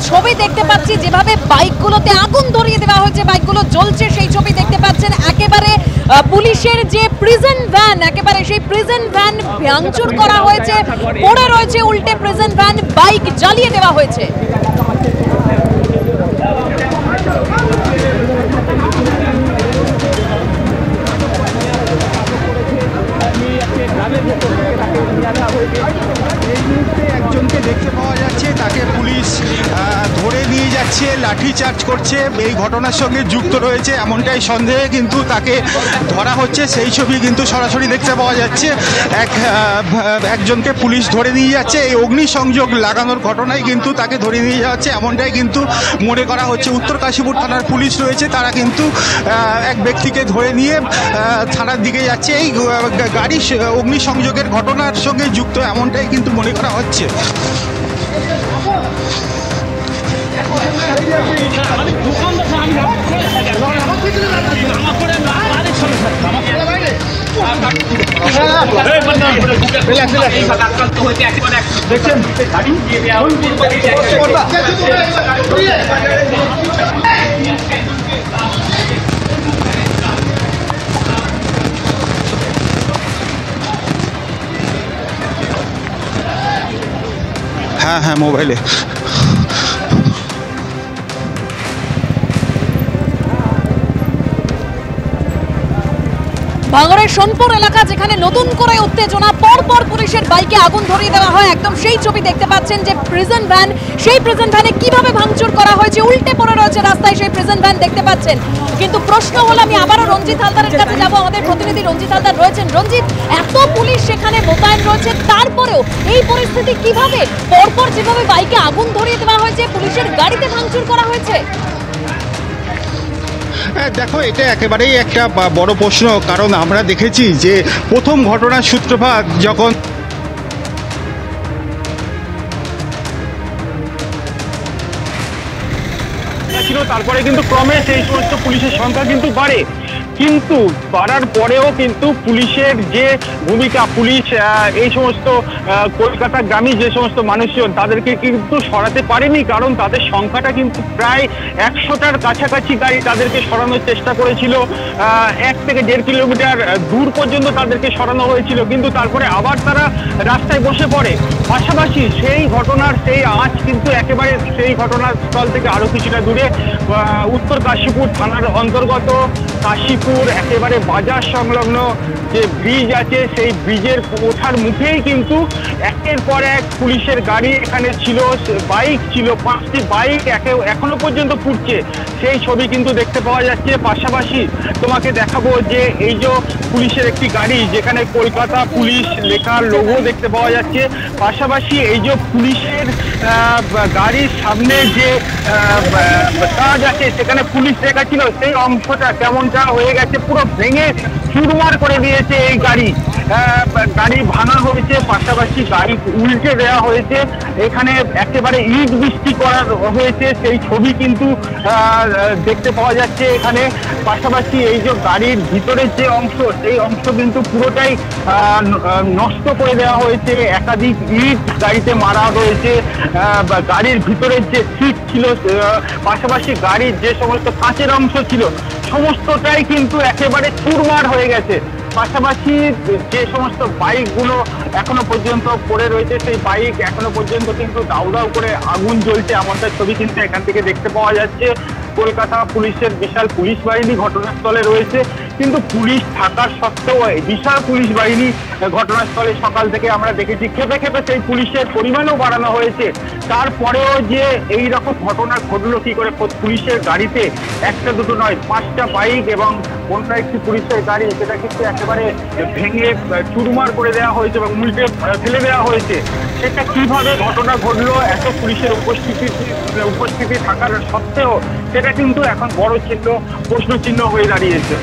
ছবি দেখতে পাচ্ছি, যেভাবে বাইকগুলোতে আগুন ধরিয়ে দেওয়া হয়েছে, বাইকগুলো জ্বলছে, সেই ছবি দেখতে পাচ্ছেন। একেবারে পুলিশের যে প্রিজন ভ্যান, একেবারে সেই প্রিজন ভ্যান ভাঙচুর করা হয়েছে, পড়ে রয়েছে উল্টে প্রিজন ভ্যান, বাইক জ্বালিয়ে দেওয়া হয়েছে। এই মুহূর্তে একজনকে দেখতে পাওয়া যাচ্ছে, তাকে পুলিশ ধরে নিয়ে যাচ্ছে, লাঠিচার্জ করছে, এই ঘটনার সঙ্গে যুক্ত রয়েছে এমনটাই সন্দেহে কিন্তু তাকে ধরা হচ্ছে, সেই ছবি কিন্তু সরাসরি দেখতে পাওয়া যাচ্ছে। একজনকে পুলিশ ধরে নিয়ে যাচ্ছে, এই অগ্নিসংযোগ লাগানোর ঘটনায় কিন্তু তাকে ধরে নিয়ে যাচ্ছে এমনটাই কিন্তু মনে করা হচ্ছে। উত্তর কাশীপুর থানার পুলিশ রয়েছে, তারা কিন্তু এক ব্যক্তিকে ধরে নিয়ে থানার দিকে যাচ্ছে। এই গাড়ি অগ্নিসংযোগের ঘটনার সঙ্গে যুক্ত এমনটাই কিন্তু মনে করা হচ্ছে। হ্যাঁ হ্যাঁ মোবাইলে ভাঙড়ের সোনপুর এলাকা, যেখানে নতুন করে উত্তেজনা, পরপর পুলিশের বাইকে আগুন ধরিয়ে দেওয়া হয়, একদম সেই ছবি দেখতে পাচ্ছেন। যে প্রিজন ভ্যান, সেই প্রিজন ভ্যানে কিভাবে ভাঙচুর করা হয়েছে, উল্টে পড়ে রয়েছে রাস্তায় সেই প্রিজন ভ্যান দেখতে পাচ্ছেন। কিন্তু প্রশ্ন হলো, আমি আবারও রঞ্জিত হালদারের কাছে যাব, আমাদের প্রতিনিধি রঞ্জিত হালদার রয়েছেন। রঞ্জিত, এত পুলিশ সেখানে মোতায়েন রয়েছে, তারপরেও এই পরিস্থিতি কিভাবে? পরপর যেভাবে বাইকে আগুন ধরিয়ে দেওয়া হয়েছে, পুলিশের গাড়িতে ভাঙচুর করা হয়েছে। দেখো, এটা একেবারেই একটা বড় প্রশ্ন, কারণ আমরা দেখেছি যে প্রথম ঘটনার সূত্রপাত যখন ছিল, তারপরে কিন্তু ক্রমে সেই সমস্ত পুলিশের সংখ্যা কিন্তু বাড়ে, কিন্তু বাড়ার পরেও কিন্তু পুলিশের যে ভূমিকা, পুলিশ এই সমস্ত কলকাতাগামী যে সমস্ত মানুষজন তাদেরকে কিন্তু সরাতে পারেনি, কারণ তাদের সংখ্যাটা কিন্তু প্রায় 100টার কাছাকাছি গাড়ি তাদেরকে সরানোর চেষ্টা করেছিল। 1 থেকে 1.5 কিলোমিটার দূর পর্যন্ত তাদেরকে সরানো হয়েছিল, কিন্তু তারপরে আবার তারা রাস্তায় বসে পড়ে। পাশাপাশি সেই ঘটনার সেই আঁচ কিন্তু একেবারে সেই ঘটনার স্থল থেকে আরো কিছুটা দূরে উত্তর কাশীপুর থানার অন্তর্গত কাশীপুর একেবারে বাজার সংলগ্ন যে ব্রিজ আছে, সেই ব্রিজের ওঠার মুখেই কিন্তু একের পর এক পুলিশের গাড়ি এখানে ছিল, বাইক ছিল, 5টি বাইক এখনো পর্যন্ত পুড়ছে, সেই ছবি কিন্তু দেখতে পাওয়া যাচ্ছে। পাশাপাশি তোমাকে দেখাবো যে এই যে পুলিশের একটি গাড়ি, যেখানে কলকাতা পুলিশ লেখার লোগো দেখতে পাওয়া যাচ্ছে। পাশাপাশি এই যে পুলিশের গাড়ির সামনে যে কাজ আছে, সেখানে পুলিশ লেখা ছিল, সেই অংশটা কেমনটা হয়ে গেছে, পুরো ভেঙে চুরমার করে দিয়েছে এই গাড়ি। গাড়ি ভাঙা হয়েছে, পাশাপাশি গাড়ি উল্টে দেওয়া হয়েছে, এখানে একেবারে ইট বৃষ্টি করা হয়েছে, সেই ছবি কিন্তু দেখতে পাওয়া যাচ্ছে এখানে। পাশাপাশি এই যে গাড়ির ভিতরের যে অংশ, সেই অংশ কিন্তু পুরোটাই নষ্ট করে দেওয়া হয়েছে, একাধিক ইট গাড়িতে মারা হয়েছে, গাড়ির ভিতরের যে সিট ছিল, পাশাপাশি গাড়ির যে সমস্ত কাঁচের অংশ ছিল, সমস্তটাই কিন্তু একেবারে চুরমার হয়ে গেছে। পাশাপাশি যে সমস্ত বাইকগুলো এখনো পর্যন্ত পড়ে রয়েছে, সেই বাইক এখনো পর্যন্ত কিন্তু দাউ দাউ করে আগুন জ্বলছে, এমনটা ছবি কিন্তু এখান থেকে দেখতে পাওয়া যাচ্ছে। কলকাতা পুলিশের বিশাল পুলিশ বাহিনী ঘটনাস্থলে রয়েছে, কিন্তু পুলিশ থাকার সত্ত্বেও বিশাল পুলিশ বাহিনী ঘটনাস্থলে সকাল থেকে আমরা দেখেছি, খেপে খেপে সেই পুলিশের পরিমাণও বাড়ানো হয়েছে। তারপরেও যে এই রকম ঘটনা ঘটলো কি করে, পুলিশের গাড়িতে একটা দুটো নয়, 5টা বাইক এবং অন্য একটি পুলিশের গাড়ি, সেটা কিন্তু একেবারে ভেঙে চুরমার করে দেওয়া হয়েছে এবং উল্টে ফেলে দেওয়া হয়েছে। সেটা কিভাবে ঘটনা ঘটলো, এত পুলিশের উপস্থিতি থাকার সত্ত্বেও, সেটা কিন্তু এখন বড় প্রশ্ন চিহ্ন হয়ে দাঁড়িয়েছে।